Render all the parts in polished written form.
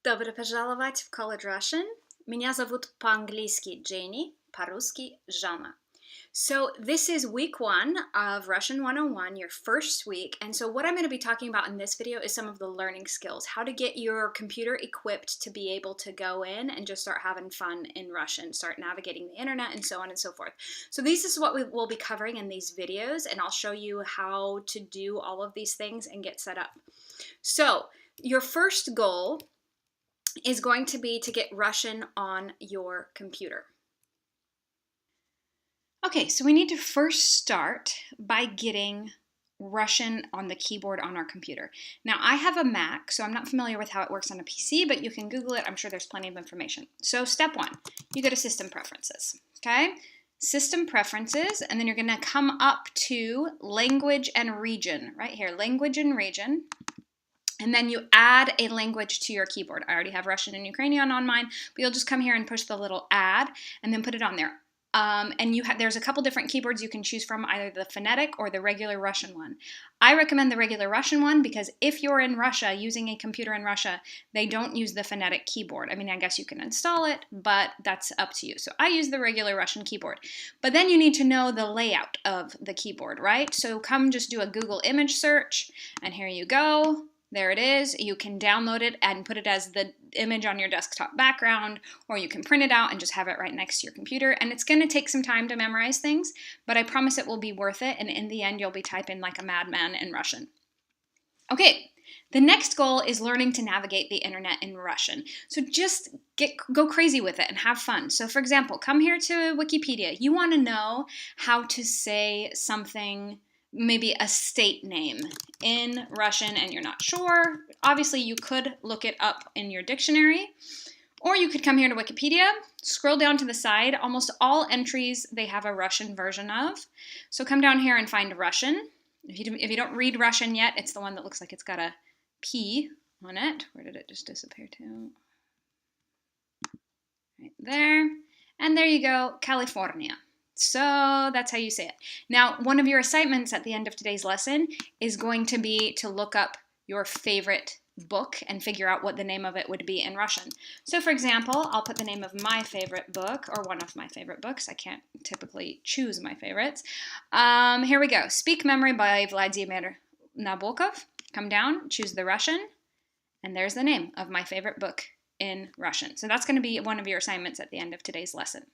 Добро пожаловать в College Russian. Меня зовут по-английски Jenny, по-русски Жанна. So this is week 1 of Russian 101, your first week. And so what I'm going to be talking about in this video is some of the learning skills, how to get your computer equipped to be able to go in and just start having fun in Russian, start navigating the internet and so on and so forth. So this is what we will be covering in these videos, and I'll show you how to do all of these things and get set up. So your first goal is going to be to get Russian on your computer. Okay, so we need to first start by getting Russian on the keyboard on our computer. Now, I have a Mac, so I'm not familiar with how it works on a PC, but you can Google it. I'm sure there's plenty of information. So step 1, you go to System Preferences, okay? System Preferences, and then you're gonna come up to Language and Region, right here, Language and Region. And then you add a language to your keyboard. I already have Russian and Ukrainian on mine, but you'll just come here and push the little add and then put it on there. And there's a couple different keyboards you can choose from, either the phonetic or the regular Russian one. I recommend the regular Russian one because if you're in Russia, using a computer in Russia, they don't use the phonetic keyboard. I mean, I guess you can install it, but that's up to you. So I use the regular Russian keyboard. But then you need to know the layout of the keyboard, right? So come just do a Google image search, and here you go. There it is. You can download it and put it as the image on your desktop background, or you can print it out and just have it right next to your computer. And it's going to take some time to memorize things, but I promise it will be worth it. And in the end, you'll be typing like a madman in Russian. Okay, the next goal is learning to navigate the internet in Russian. So just go crazy with it and have fun. So for example, come here to Wikipedia. You want to know how to say something, maybe a state name in Russian, and you're not sure. Obviously, you could look it up in your dictionary, or you could come here to Wikipedia, scroll down to the side. Almost all entries, they have a Russian version of. So come down here and find Russian. If you don't read Russian yet, it's the one that looks like it's got a P on it. Where did it just disappear to? Right there. And there you go, California. So that's how you say it. Now, one of your assignments at the end of today's lesson is going to be to look up your favorite book and figure out what the name of it would be in Russian. So for example, I'll put the name of my favorite book, or one of my favorite books. I can't typically choose my favorites. Here we go. Speak Memory by Vladimir Nabokov. Come down, choose the Russian, and there's the name of my favorite book in Russian. So that's going to be one of your assignments at the end of today's lesson.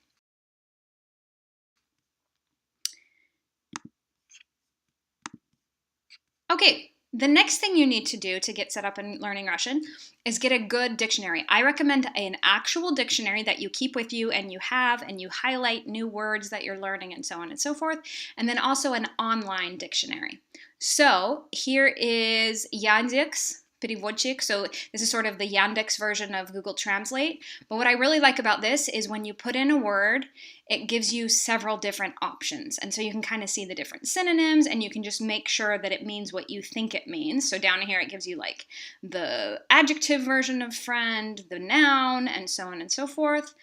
Okay, the next thing you need to do to get set up in learning Russian is get a good dictionary. I recommend an actual dictionary that you keep with you and you highlight new words that you're learning and so on and so forth, and then also an online dictionary. So here is Yandex Переводчик. So this is sort of the Yandex version of Google Translate. But what I really like about this is when you put in a word, it gives you several different options. And so you can kind of see the different synonyms, and you can just make sure that it means what you think it means. So down here, it gives you like the adjective version of friend, the noun, and so on and so forth.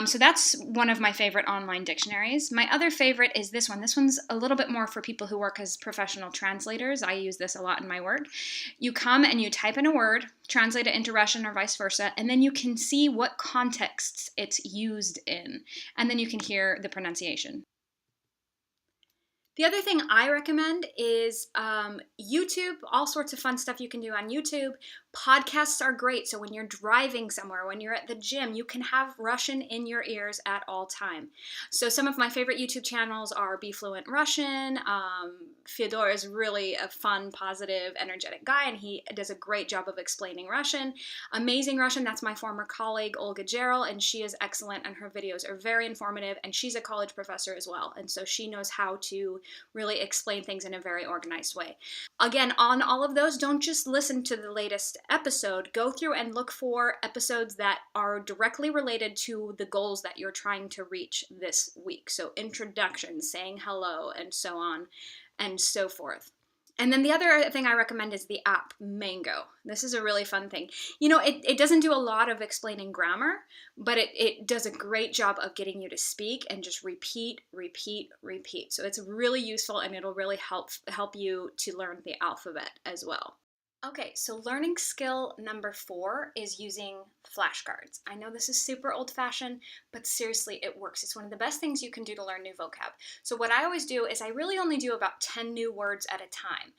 So that's one of my favorite online dictionaries. My other favorite is this one. This one's a little bit more for people who work as professional translators. I use this a lot in my work. You come and you type in a word, translate it into Russian or vice versa, and then you can see what contexts it's used in. And then you can hear the pronunciation. The other thing I recommend is YouTube, all sorts of fun stuff you can do on YouTube. Podcasts are great, so when you're driving somewhere, when you're at the gym, you can have Russian in your ears at all time. So some of my favorite YouTube channels are Be Fluent Russian. Fyodor is really a fun, positive, energetic guy, and he does a great job of explaining Russian. Amazing Russian, that's my former colleague, Olga Gerald, and she is excellent, and her videos are very informative, and she's a college professor as well, and so she knows how to really explain things in a very organized way. Again, on all of those, don't just listen to the latest episode. Go through and look for episodes that are directly related to the goals that you're trying to reach this week. So introduction, saying hello, and so on and so forth. And then the other thing I recommend is the app Mango. This is a really fun thing. You know, it doesn't do a lot of explaining grammar, but it does a great job of getting you to speak and just repeat, repeat, repeat. So it's really useful, and it'll really help you to learn the alphabet as well. Okay, so learning skill number 4 is using flashcards. I know this is super old-fashioned, but seriously, it works. It's one of the best things you can do to learn new vocab. So what I always do is I really only do about 10 new words at a time.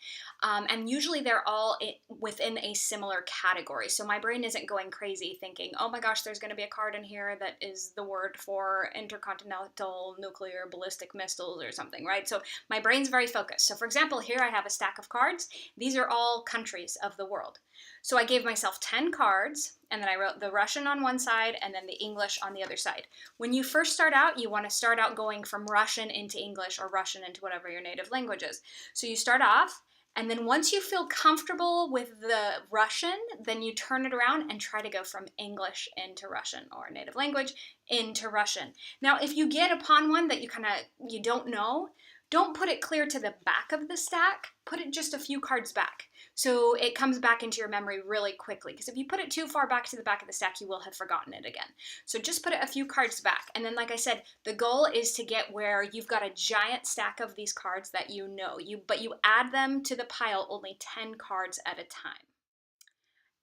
And usually they're all within a similar category. So my brain isn't going crazy thinking, oh my gosh, there's going to be a card in here that is the word for intercontinental nuclear ballistic missiles or something, right? So my brain's very focused. So for example, here I have a stack of cards. These are all countries of the world. So I gave myself 10 cards, and then I wrote the Russian on one side and then the English on the other side. When you first start out, you want to start out going from Russian into English or Russian into whatever your native language is. So you start off, and then once you feel comfortable with the Russian, then you turn it around and try to go from English into Russian or native language into Russian. Now, if you get upon one that you don't know, don't put it clear to the back of the stack. Put it just a few cards back so it comes back into your memory really quickly. Because if you put it too far back to the back of the stack, you will have forgotten it again. So just put it a few cards back. And then, like I said, the goal is to get where you've got a giant stack of these cards that you know, but you add them to the pile only 10 cards at a time.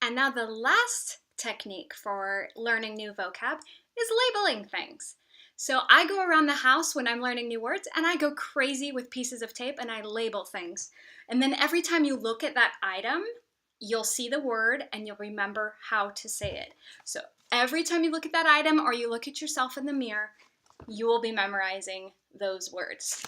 And now the last technique for learning new vocab is labeling things. So I go around the house when I'm learning new words and I go crazy with pieces of tape and I label things. And then every time you look at that item, you'll see the word and you'll remember how to say it. So every time you look at that item or you look at yourself in the mirror, you will be memorizing those words.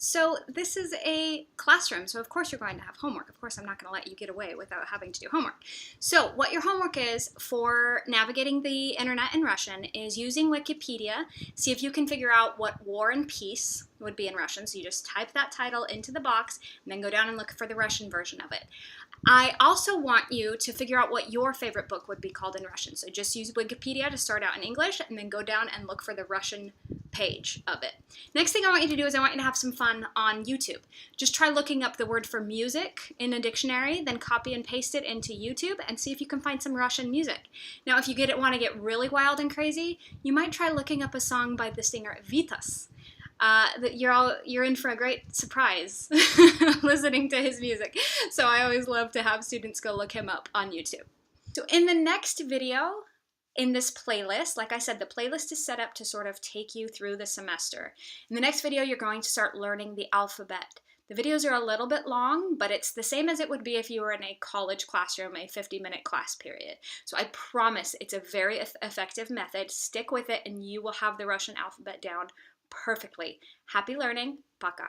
So this is a classroom, so of course you're going to have homework. Of course I'm not going to let you get away without having to do homework. So what your homework is for navigating the internet in Russian is using Wikipedia. See if you can figure out what War and Peace would be in Russian. So you just type that title into the box and then go down and look for the Russian version of it. I also want you to figure out what your favorite book would be called in Russian. So just use Wikipedia to start out in English and then go down and look for the Russian page of it. Next thing I want you to do is I want you to have some fun on YouTube. Just try looking up the word for music in a dictionary, then copy and paste it into YouTube and see if you can find some Russian music. Now, if you want to get really wild and crazy, you might try looking up a song by the singer Vitas. You're in for a great surprise listening to his music. So I always love to have students go look him up on YouTube. So in the next video, in this playlist, like I said, the playlist is set up to sort of take you through the semester. In the next video, you're going to start learning the alphabet. The videos are a little bit long, but it's the same as it would be if you were in a college classroom, a 50-minute class period. So I promise it's a very effective method. Stick with it and you will have the Russian alphabet down perfectly. Happy learning. Пока.